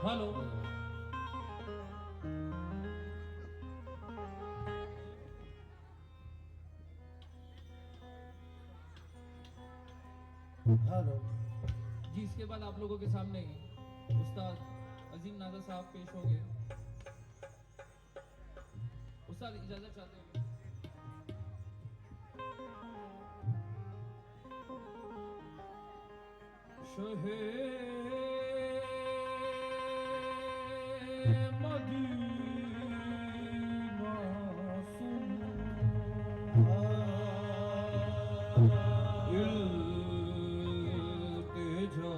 Hello. Hello जी, इसके बाद आप लोगों के सामने उस्ताद अजीम नादा साहब पेश होंगे। उस्ताद इजाजत चाहते हैं। शहे मदीना सुन इल्तिजा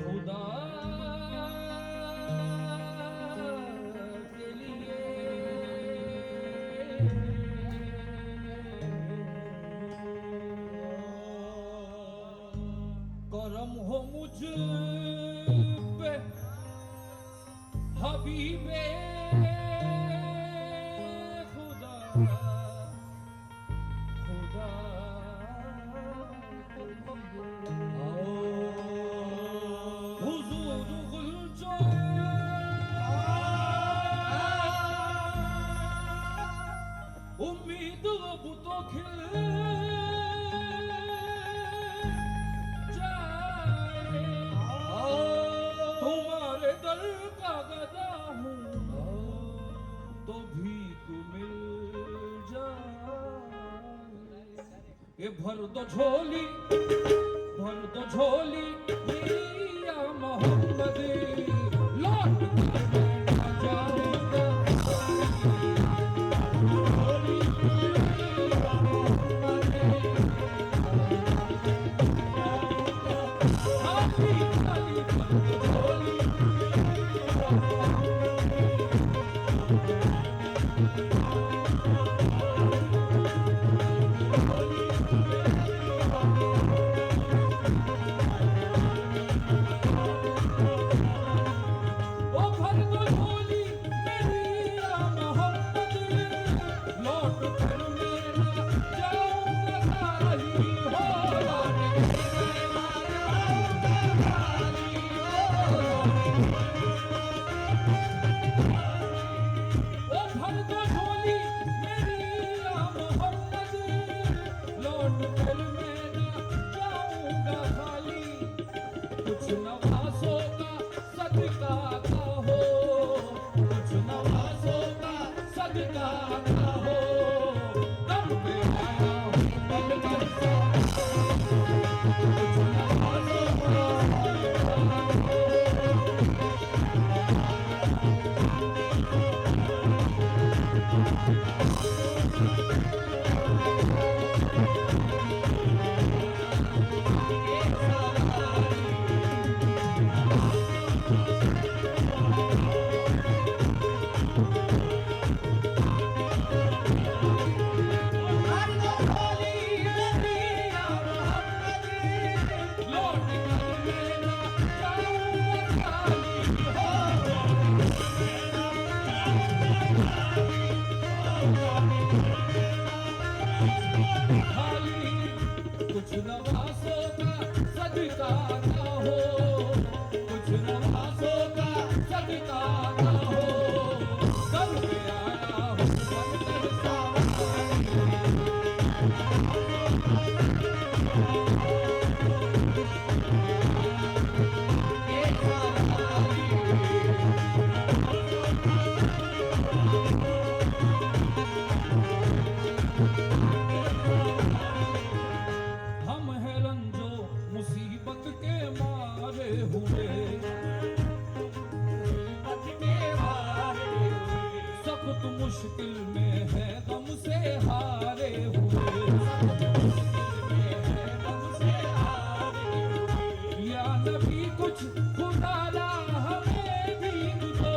खुदा के लिए करम हो मुझ पे हबीबे खुदा खुदा हुजूर गुलजो उम्मीद अब तो खिल जाए। तुम्हारे दर का गदा हूँ तो भी तू मिल जाए। ये भर दो झोली या मोहम्मद लौट कर मैं ना जाऊंगा। खाली खाली भर दो झोली। ओ भर दो झोली मेरी या मोहम्मद लौट कर मैं ना जाऊंगा। खाली हो ओ भर दो झोली मेरी या मोहम्मद लौट कर मैं ना जाऊंगा। खाली कुछ नवासों का सदका का हो, कुछ नवासों का सदका का हो। दम पे आया हूँ बन कर सा, कुछ नवासों का सदका हो। लौट कर मैं ना जाऊंगा। खाली कुछ नवासों का सदका ना हो, कुछ नवासों का सदका ना हो। दर पे आया हूँ बनकर हम हैं रंजो मुसीबत के मारे हुए, सख्त मुश्किल में है गम से हारे हुए। या नबी कुछ खुदारा हमें भी दो,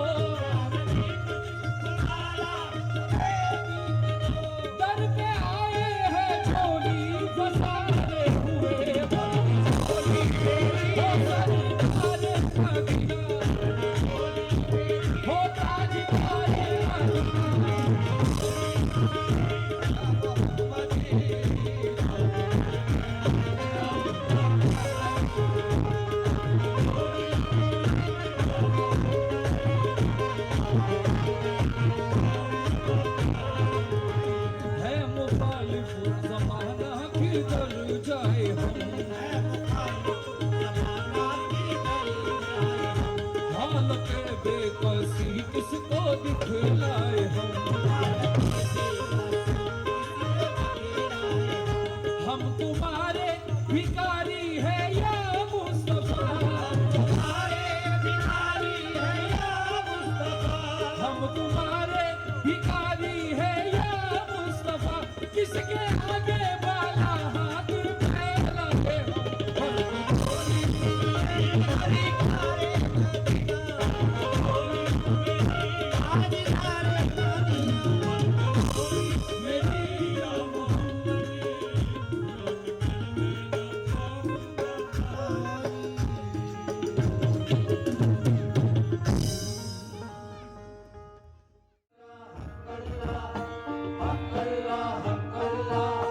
दर पे आए हैं झोली फसारे हुए। हो सरकारे मदीना, हो ताजदारे मदीना। किसको दिखलाए हम तुम्हारे भिखारी है या मुस्तफा, तुम्हारे भिखारी है या मुस्तफा, हम तुम्हारे भिखारी है या मुस्तफा, किसके आगे वाला हाथ फैलाए हम तुम्हारी अल्लाह अल्लाह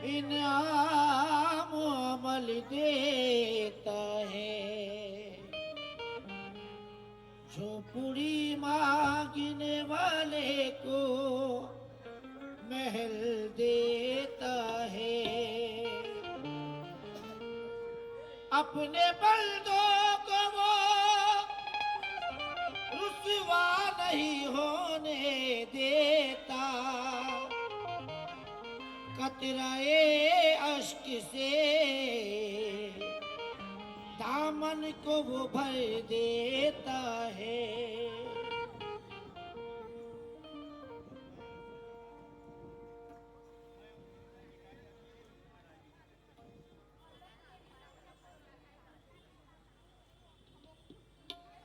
इनाम अमल देता है, झोपड़ी मांगने वाले को महल देता है। अपने बंदों को वो रुसवा नहीं होने देता, कतराए अश्क से दामन को वो भर देता है।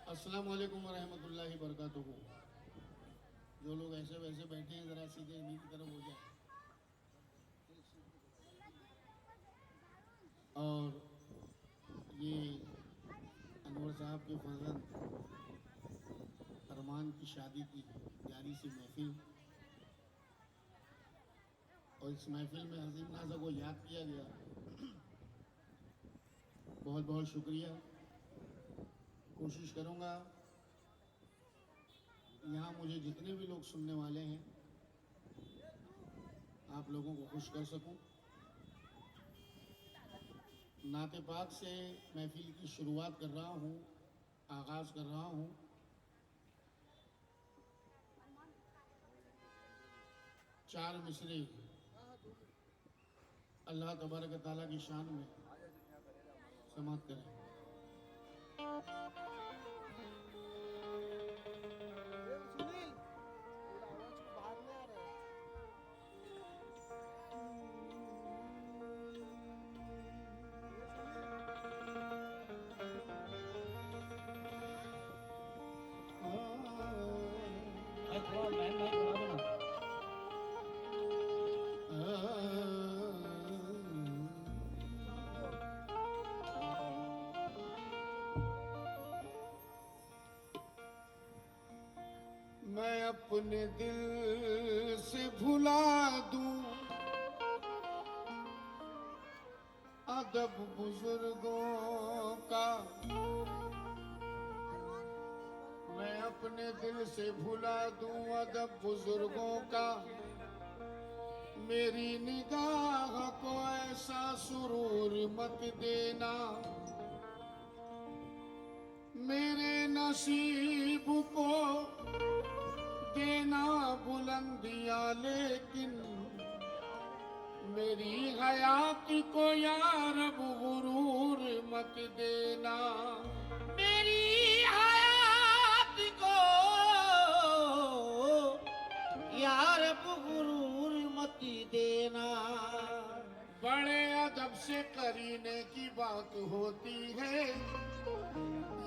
अस्सलाम वालेकुम वरहमतुल्लाहि वबरकातुहू। जो लोग ऐसे वैसे बैठे हैं ज़रा सीधे इन्हीं की तरफ हो जाए। और ये अनवर साहब के फर्जंद अरमान की शादी की प्यारी सी महफिल, और इस महफिल में हसीन नाज़ा को याद किया गया। बहुत बहुत शुक्रिया। कोशिश करूँगा यहाँ मुझे जितने भी लोग सुनने वाले हैं आप लोगों को खुश कर सकूं। नाते पाक से महफिल की शुरुआत कर रहा हूँ, आगाज़ कर रहा हूँ। चार मिसरे अल्लाह तबारक ताला की शान में समाप्त करें। मैं अपने दिल से भुला दूं अदब बुजुर्गों का, मैं अपने दिल से भुला दूं अदब बुजुर्गों का। मेरी निगाह को ऐसा सुरूर मत देना, मेरे नसीब को देना बुलंदियां, लेकिन मेरी हयात को यार गुरूर मत देना। मेरी हयात को यार गुरूर मत देना। बड़े अदब से करीने की बात होती है,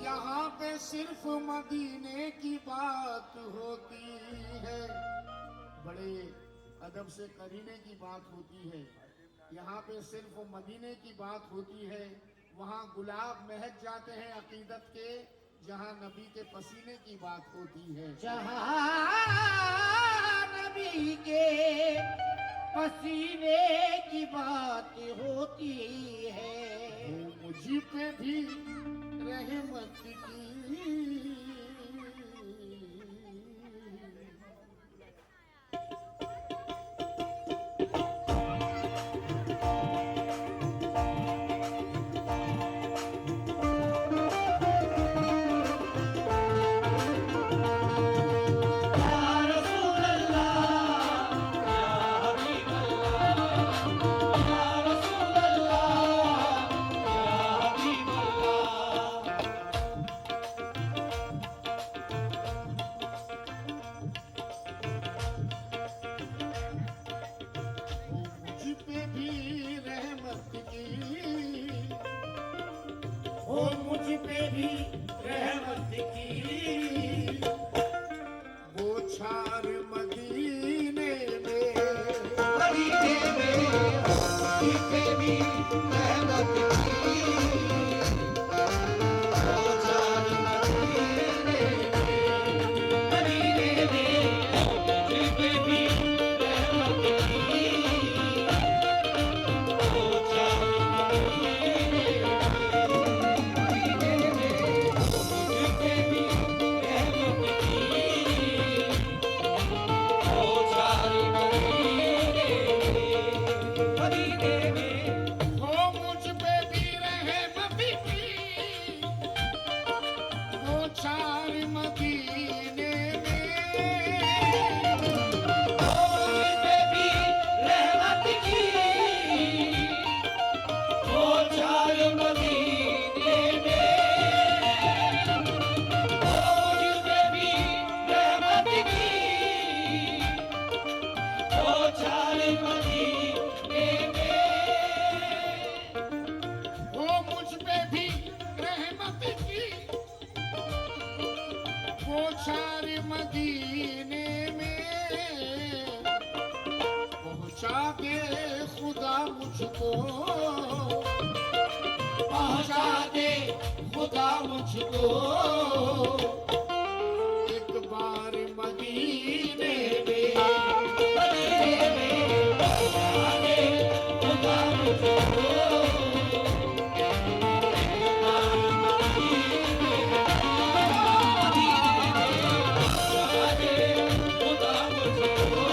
यहाँ पे सिर्फ मदीने की बात होती है। बड़े अदब से करीने की बात होती है, यहाँ पे सिर्फ मदीने की बात होती है। वहाँ गुलाब महक जाते हैं अकीदत के, जहाँ नबी के पसीने की बात होती है। जहाँ नबी के पसीने की बात होती है। मुझी पे भी रहमत की हो मुझ पे भी रहमत की। वो छार मदीने में, मदीने में मुझ पे भी रहमत की। वो छार मदीने में, मदीने में मुझ पे भी रहमत की। चार मदीने में मुझ पे भी रहमत की वो चार मदीने में मुझ पे भी रहमत की वो चार मदीने में वो मुझ पे भी रहमत की वो चार मदीने में पहुंचा दे खुदा मुझको पहुंचा दे खुदा मुझको एक बार मदीने में मदीने में पहुंचा दे खुदा मुझको पहुंचा दे खुदा मुझको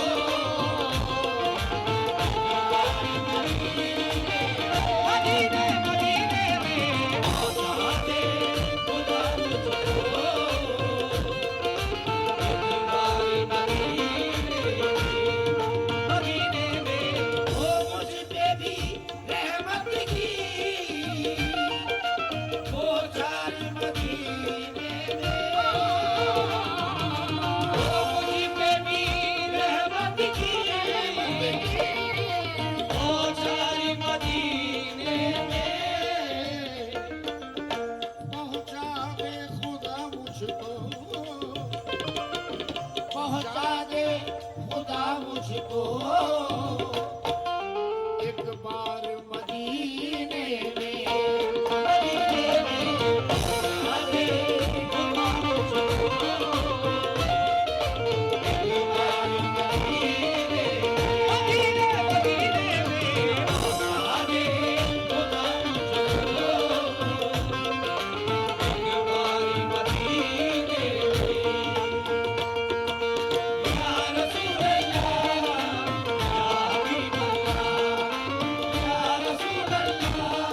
पहुंचा दे खुदा मुझको एक बार मदीने में मदीने में पहुंचा दे खुदा मुझको मदीने मदीने में पहुंचा दे खुदा मुझको मदीने या रसूल अल्लाह या हबीब अल्लाह या रसूल अल्लाह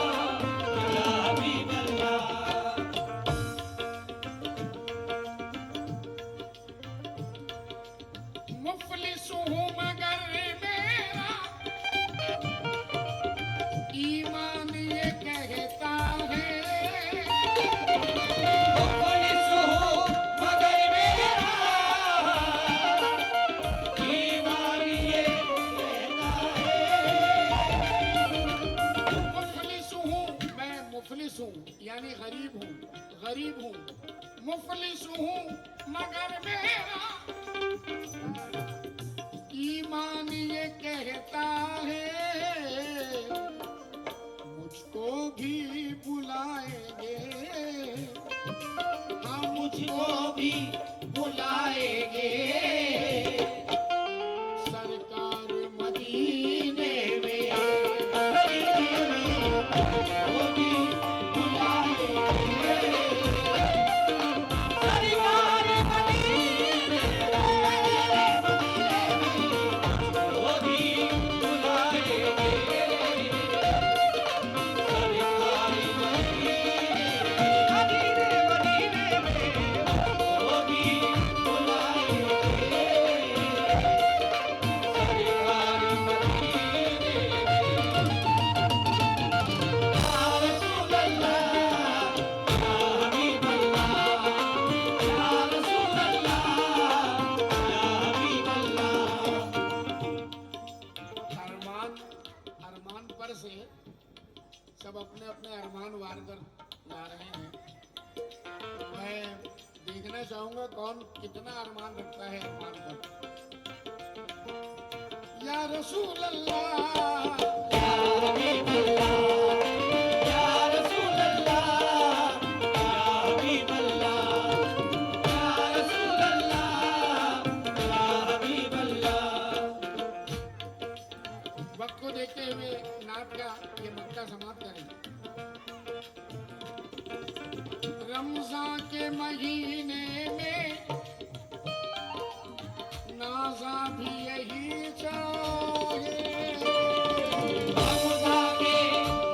या हबीब अल्लाह मुफलिस हूँ मगर मेरा ईमान ये कहता है मुफलिस हूँ मगर मेरा ईमान ये कहता है मुफलिस हूँ मैं मुफलिस हूँ यानी गरीब हूँ मुफलिस हूँ मगर मेरा ईमान ये कहता है मुझको भी बुलाएंगे हाँ मुझको भी बुलाएंगे सरकार मदीने में मदीने में मुझको भी बुलाएंगे सरकार मदीने में मुझको भी बुलाएंगे सरकार मदीने मदीने में मुझको भी बुलाएंगे सरकार मदीने या रसूल अल्लाह या हबीब अल्लाह या रसूल अल्लाह या हबीब अल्लाह अरमान पर से सब अपने अपने अरमान वार कर ला रहे हैं मैं देखना चाहूंगा कौन कितना अरमान रखता है अरमान पर या रसूल अल्लाह या हबीब अल्लाह या रसूल अल्लाह या हबीब अल्लाह या रसूल अल्लाह या हबीब अल्लाह वक्त को देखते हुए नात का ये मक्का समाप्त करें रमजान के महीने में नाजा भी यही चाहे रमज़ान के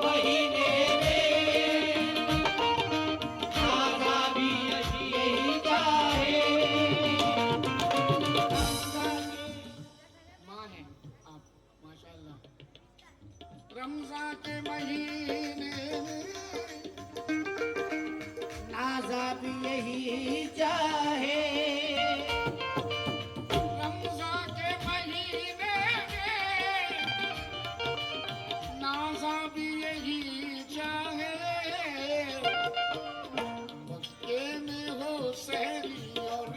महीने में आज़ा भी यही भी यही चाहे। रमजान के महीने में नाजा भी यही चाहे, मक्के में हो सहरी और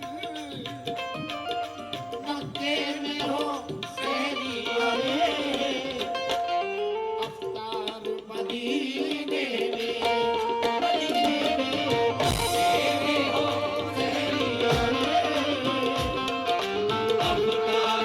मक्के में हो सहरी और अफ्तार मदीने में, मदीने में सहरी हो सहरी और अफ्तार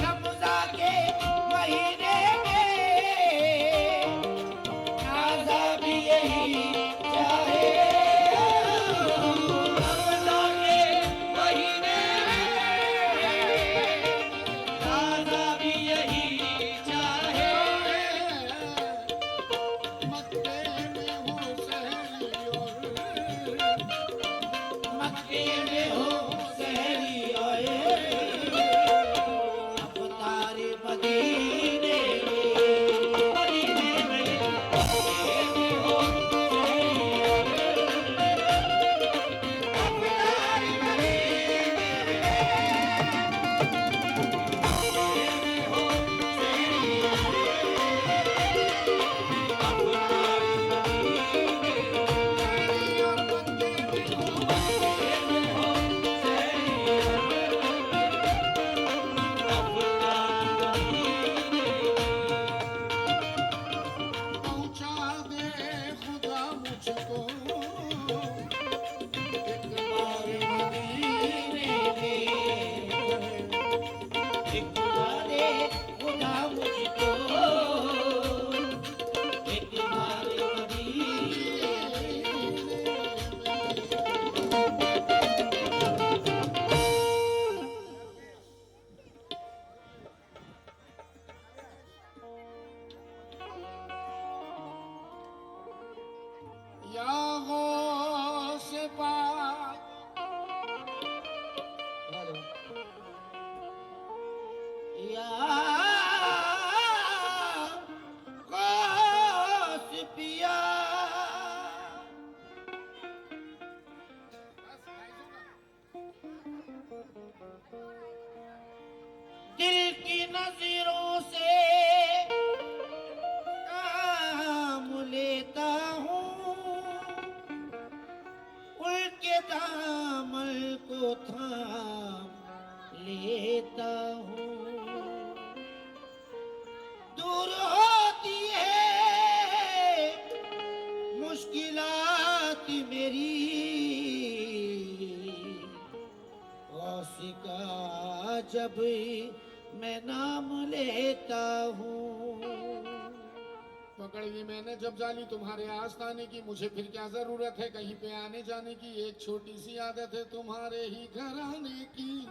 रमज़ान के महीने में नाज़ा भी यही चाहे। रमज़ान के महीने में नाज़ा भी यही चाहे। मक्के में हो सहरी और मक्के में हो सहरी और अफ्तार मदीने में, मदीने में मक्के में हो सहरी और अफ्तार मदीने में हो सहरी पहुंचा दे खुदा मुझको एक बार मदीने में। खुदा मुझको एक बार या गौस पाक या गौस पिया, दिल की नजरों से काम लेता हूँ, उनके दामन को थाम लेता हूँ। दूर होती है मुश्किलात मेरी, गौस का जब मैं नाम लेता हूँ। पकड़ ली मैंने जब जाली तुम्हारे आस्थाने की, मुझे फिर क्या जरूरत है कहीं पे आने जाने की। एक छोटी सी आदत है तुम्हारे ही घर आने की,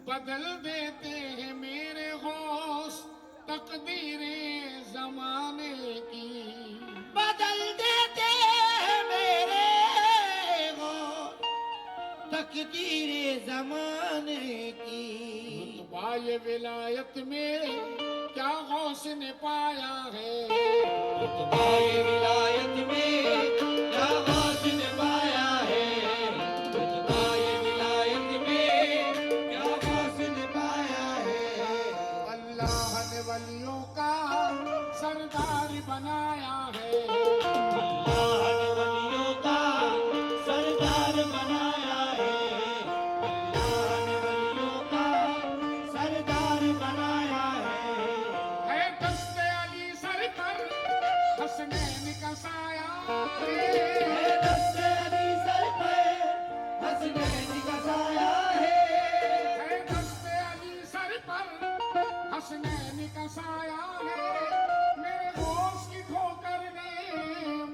बदल देते हैं मेरे गौस तकदीरें जमाने की। बदल देते हैं मेरे गौस तकदीरे जमाने की। रुतबा ये विलायत में क्या गौस ने पाया है, रुतबा ये विलायत में क्या गौस ने पाया है। रुतबा ये विलायत में क्या गौस ने पाया है। अल्लाह ने वलियों का सरदार बनाया है। अल्लाह ने वलियों का सरदार बनाया है। अल्लाह ने वलियों का सरदार बनाया है। दस्ते अली सर पर हसनैन का साया है। दस्ते अली सर पर हसनैन का साया है। दस्ते अली सर पर हसनैन का साया है। मेरे होश की ठोकर ने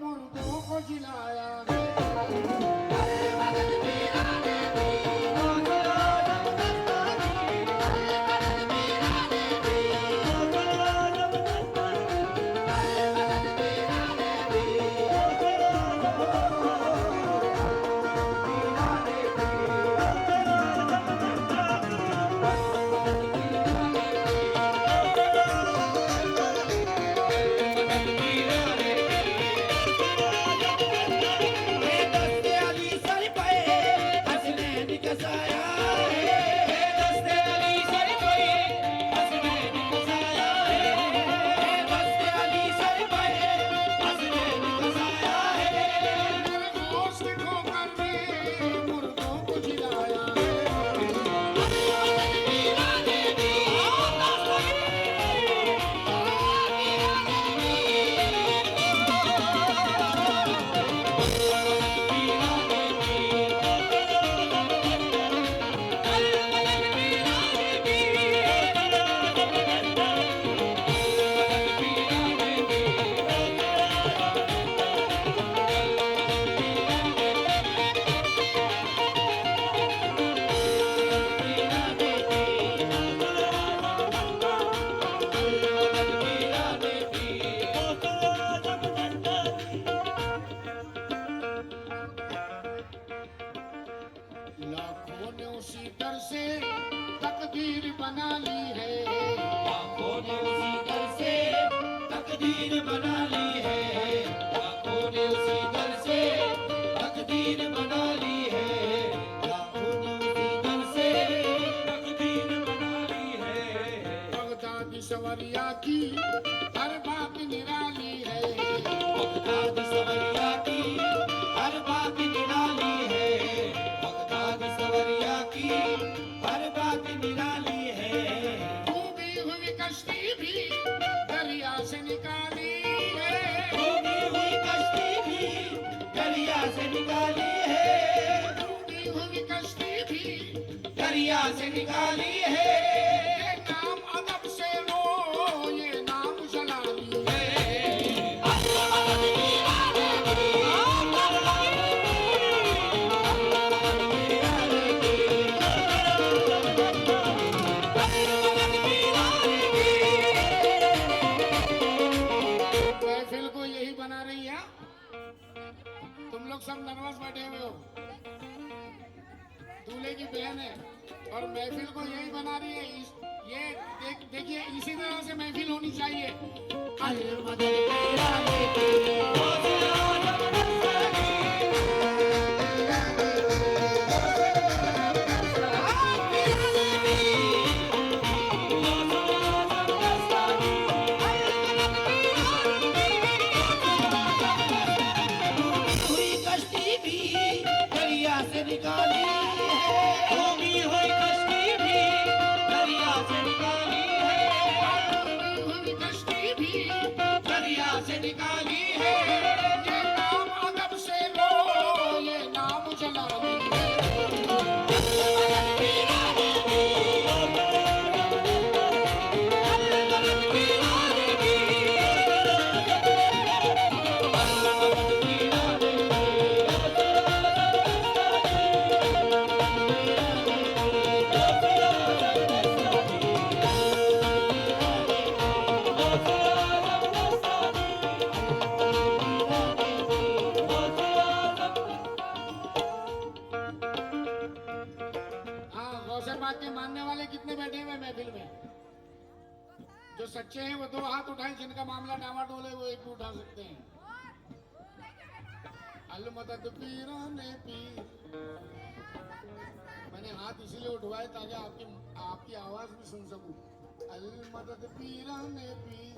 मुर्दों को जिलाया है। मेरा तकदीर बना ली है, लाखों ने उसी दर से तकदीर बना ली है, लाखों ने उसी दर से तकदीर बना ली है। बगदादी सवरिया की हर बात निराली है। बगदाद सवरिया की हर बात निराली है, बगदाद सवरिया की हर बात निराली है। डूबी हुई कश्ती भी दरिया से निकाली है। डूबी हुई कश्ती भी दरिया से निकाली है, डूबी हुई कश्ती भी दरिया से निकाली है। ये नाम अदब से लो, ये नाम जलाली है। महफिल को यही बना रही है। तुम लोग सब नर्वस बैठे हुए हो। दूल्हे की बहन है और महफिल को यही बना रही है। ये देखिए, इसी तरह से महफिल होनी चाहिए। अल मदद तेरा लेके हुई कश्ती भी दरिया से निकाली है, डूबी हुई कश्ती भी दरिया से निकाली है, हुई कश्ती भी दरिया से निकाली है। ये नाम अदब से लो, ये नाम जलाली है। हाँ, गौसर बात के मानने वाले कितने बैठे हुए महफिल में? जो सच्चे हैं वो दो हाथ उठाएं, जिनका मामला डामाडोल है वो एक भी उठा सकते हैं। अल मदद पीराने पीर। मैंने हाथ इसीलिए उठवाए ताकि आपकी आवाज भी सुन सकूं। अल मदद पीराने पीर,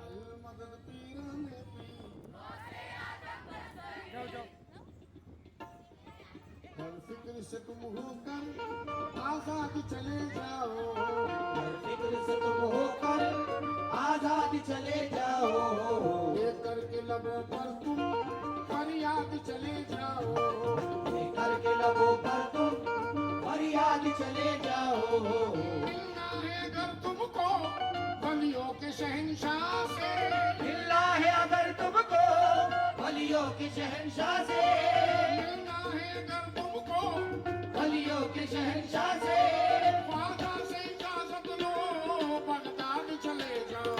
अल मदद पीराने पीर। हर फिक्र से तुम होकर आजाद चले जाओ। फिक्र से तुम होकर आजाद चले जाओ, लेकर के लबों पर तुम फरियाद चले जाओ। लेकर के लबों पर तुम फरियाद चले जाओ। मिलना है अगर तुमको वलियों के शहंशाह से। मिलना है अगर तुमको वलियों के शहंशाह से, मिलना है अगर तुमको वलियों के शहंशाह से। वादा से इजाजत लो, बगदाद चले जाओ।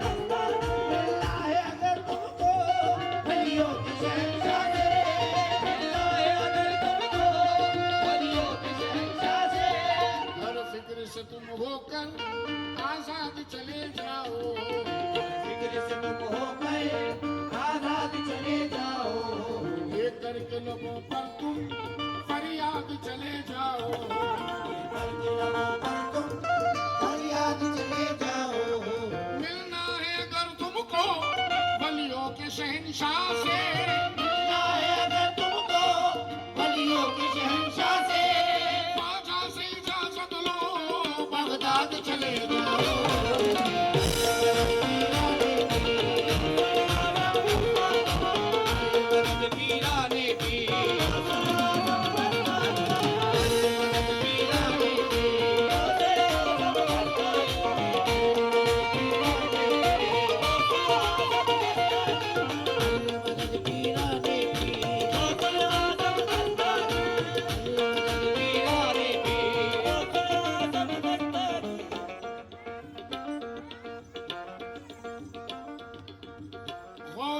मिलना है अगर तुमको वलियों के शहंशाह से, मिलना है अगर तुमको वलियों के शहंशाह से। हर फिक्र से तुम होकर आजाद चले जाओ। फिक्र से तुम होकर आजाद चले जाओ, लेकर के लोगों पर तुम फरियाद चले जाओ। फरियाद चले जाओ। मिलना है अगर तुमको वलियों के शहंशाह से। मिलना है अगर तुमको वलियों के शहंशाह से। ख्वाजा से इजाजत लो, बगदाद चले जाओ। पीराने की पीराने की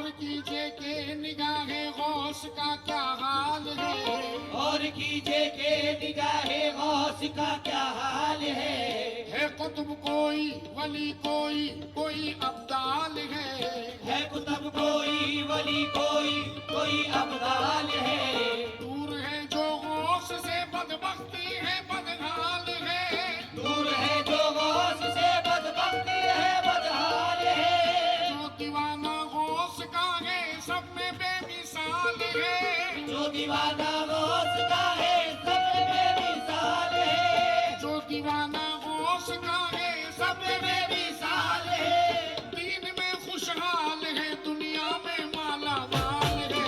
और कीजिए के निगाहे गौस का क्या हाल है। और कीजिए के निगाहे गौस का क्या हाल है कुतुब कोई वली कोई कोई अब्दाल है कुतुब कोई वली कोई अब्दाल है। दूर है जो गौस से बदबख्ती है बदहाल है। दूर है जो गौस से बदबख्ती है बदहाल है। जो दीवाना गौस का है सब में बेमिसाल है। जो दीवाना गौस का है सब में बेमिसाल है। जो दीवाना गौस का है सब में बेमिसाल है। दीन में खुशहाल है दुनिया में माला माल है।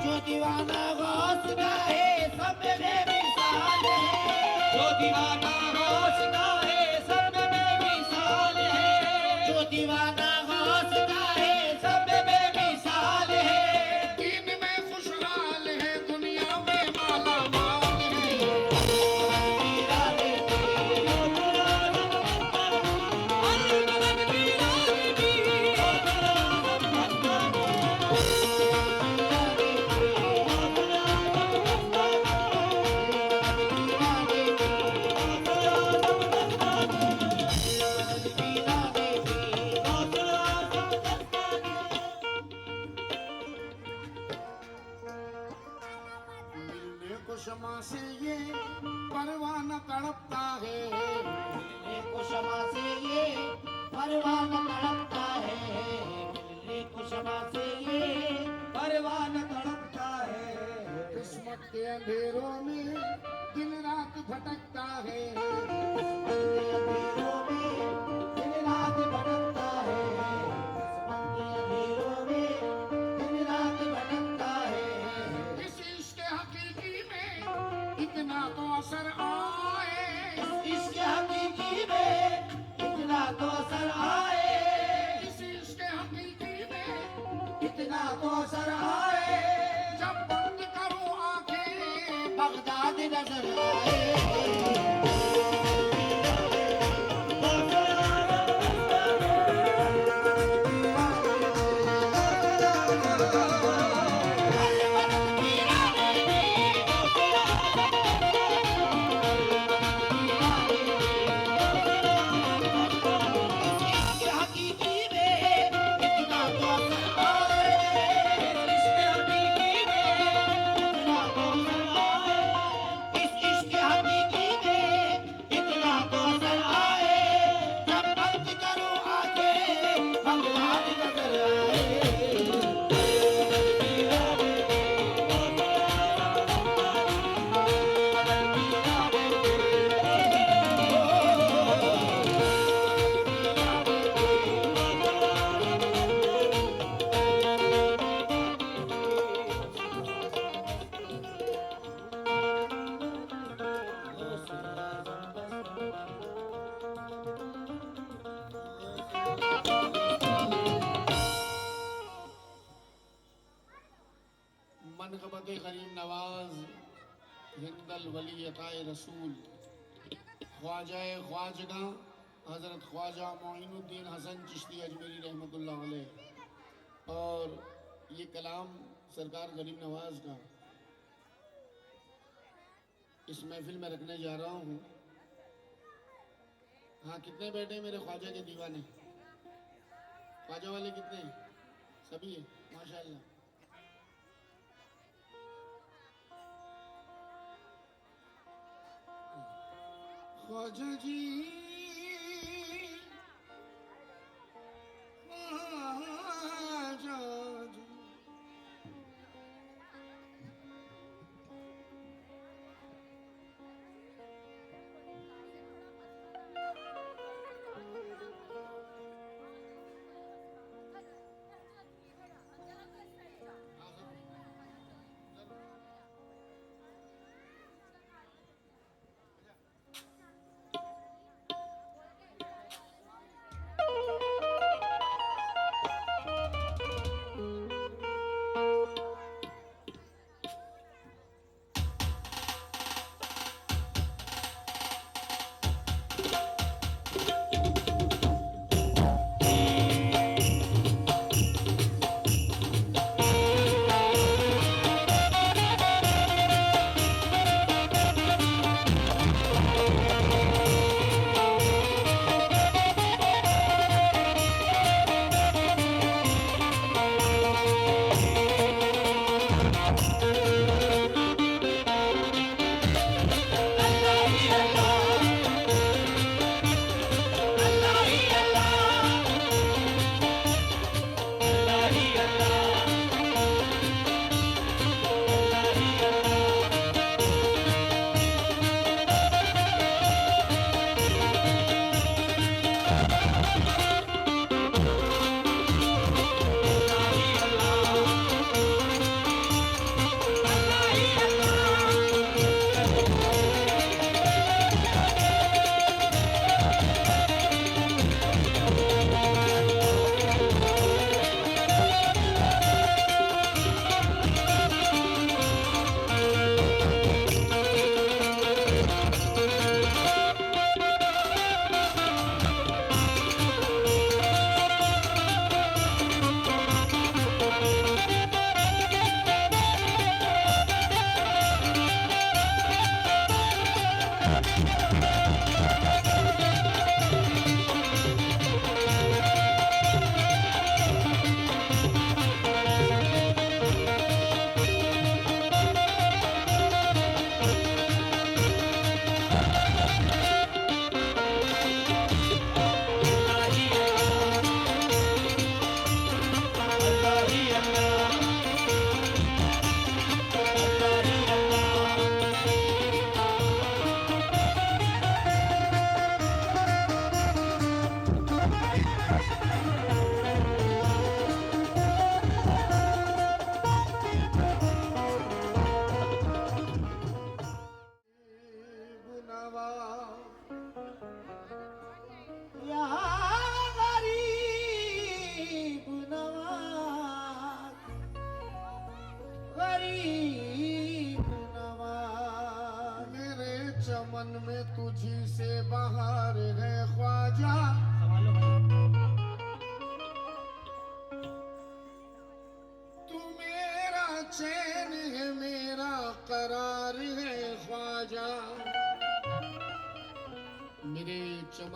जो दीवाना गौस का है सब में बेमिसाल है। जो दीवाना गौस का है सब में बेमिसाल है। जो दीवाना गौस का है सब में बेमिसाल है। दीन में खुशहाल है दुनिया में माला माल है। मिलने को क्षमा से ये परवाना तड़पता है। मिलने को क्षमा से ये परवाना तड़पता है। मिलने को क्षमा से ये परवाना तड़पता है। किस्मत के अंधेरों में दिन रात भटकता है। अंधेरों में दिन रात भटकता है। किस्मत के अंधेरों में दिन रात भटकता है। इस इश्क हकीकी में इतना तो असर आए। इसके हकीकी में इतना तो असर आए। इस इश्क हकीकी में इतना तो असर आए। जब बंद करूं आंखें बगदाद नजर आए। इसके हकीकी में इतना तो असर आए। इसके हकीकी में इतना तो असर आए। इस इश्क हकीकी में इतना तो असर आए। जब बंद करूं आंखें बगदाद नजर आए। मनक़बत करीम नवाज हिंदल वली अताए रसूल ख्वाजा ख्वाजगा हज़रत ख्वाजा मोइनुद्दीन हसन चिश्ती अजमेरी रहमतुल्लाह अलैह। और ये कलाम सरकार गरीब नवाज का इस महफिल में रखने जा रहा हूँ। हाँ, कितने बैठे मेरे ख्वाजा के दीवाने? ख्वाजा वाले कितने हैं? सभी है माशाल्लाह। ख्वाजा जी ख्वाजा जी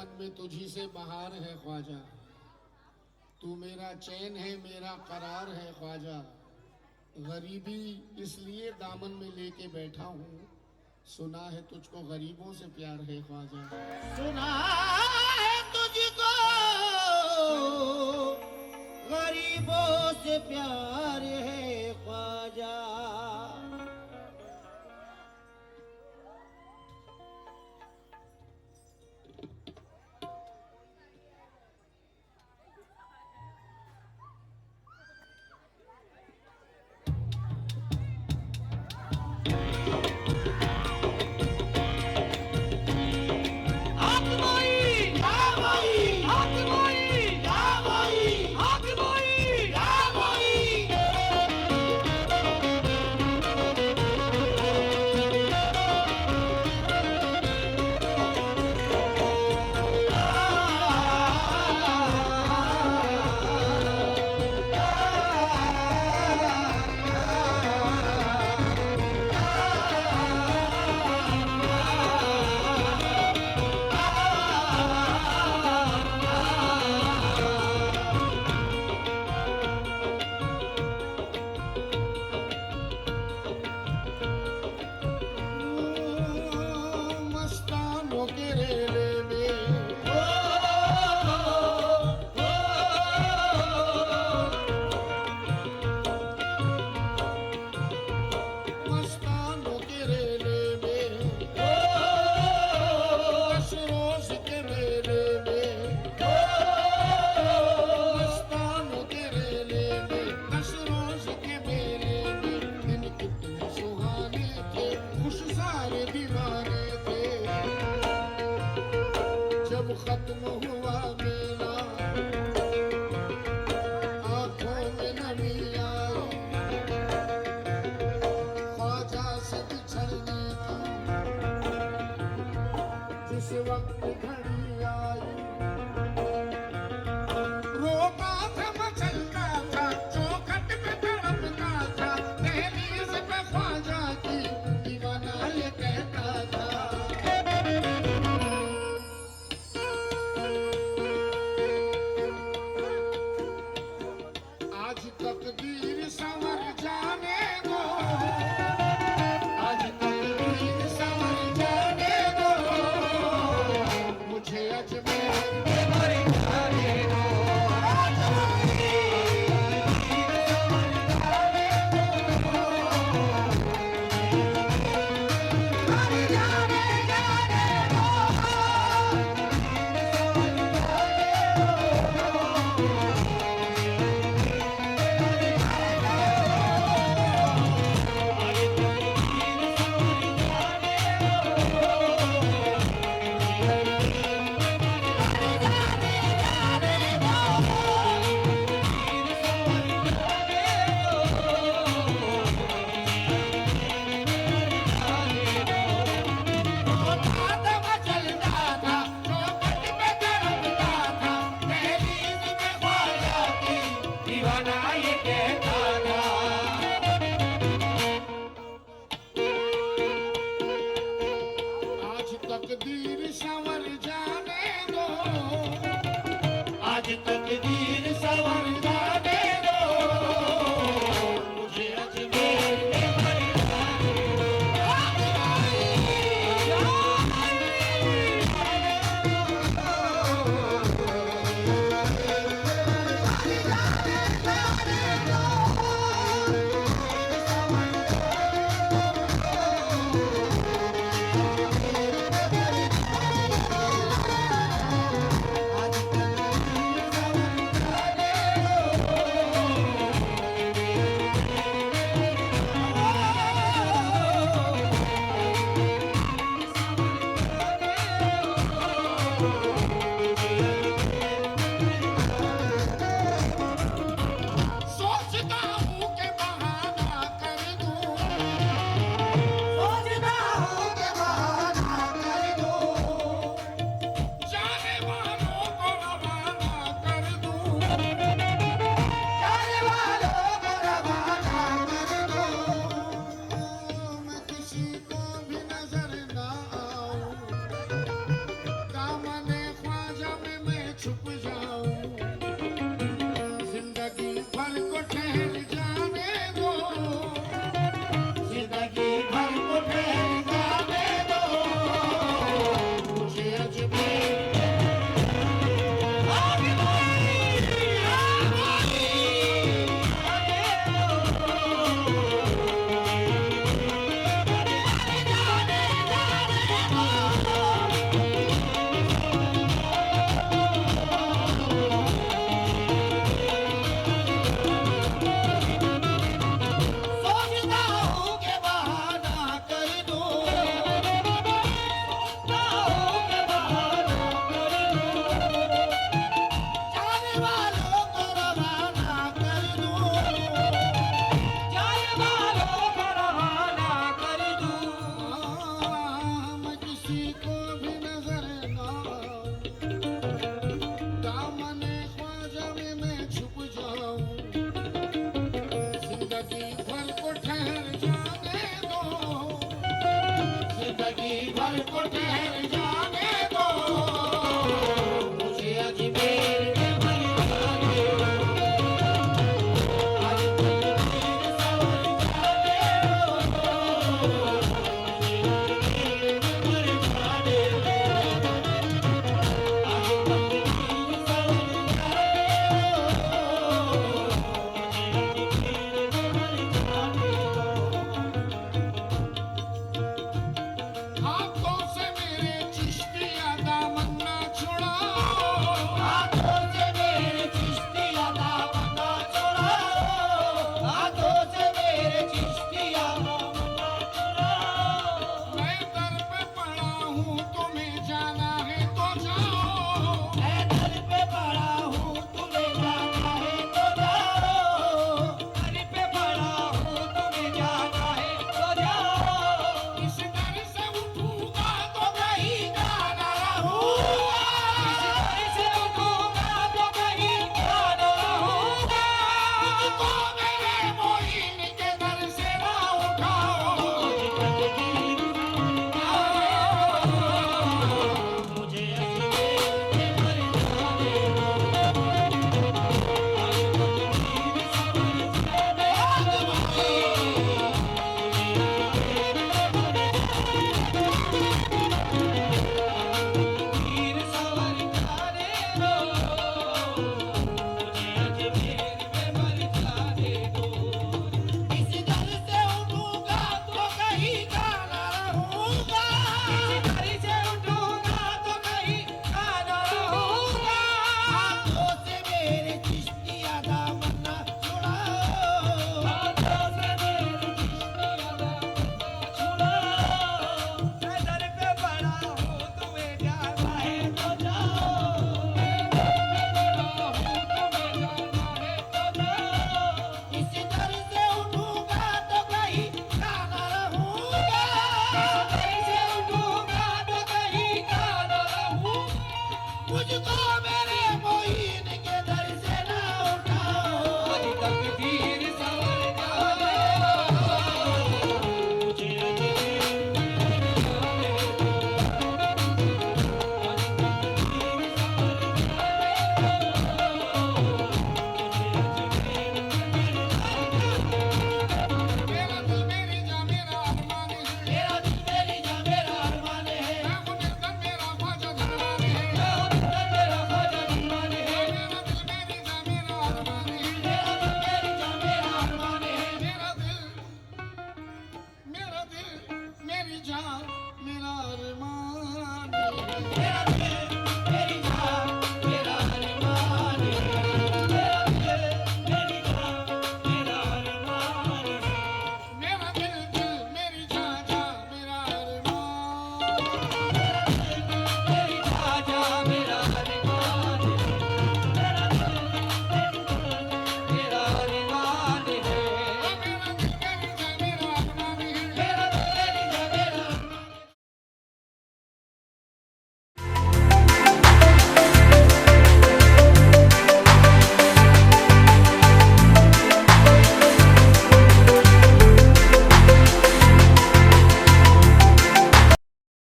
मन में तुझी से बहार है ख्वाजा, तू मेरा चैन है मेरा करार है ख्वाजा। गरीबी इसलिए दामन में लेके बैठा हूँ, सुना है तुझको गरीबों से प्यार है ख्वाजा। सुना है तुझको गरीबों से प्यार है ख्वाजा। मस्तानों के रेले में मस्तानों के रेले में 10 रोज के मेले में मस्तानों के रेले में 10 रोज के मेले में दिन कितने सुहाने थे, खुश सारे दीवाने थे। जब खत्म हुआ मेला आंखों में नमी आई, ख्वाजा से बिछड़ने की जिस वक्त घड़ी आई, रोता था मचलता था चौखट पे तड़पता था, दहलीज पे ख्वाजा की दीवाना ये कहता था। आज तकदीर संवर जाने दो, आज तकदीर संवर जाने दो, मुझे अजमेर के मर जाने दो। आज तकदीर संवर जाने दो, मर जाने जाने दो। आज तकदीर संवर जाने दो, आज तकदीर सवार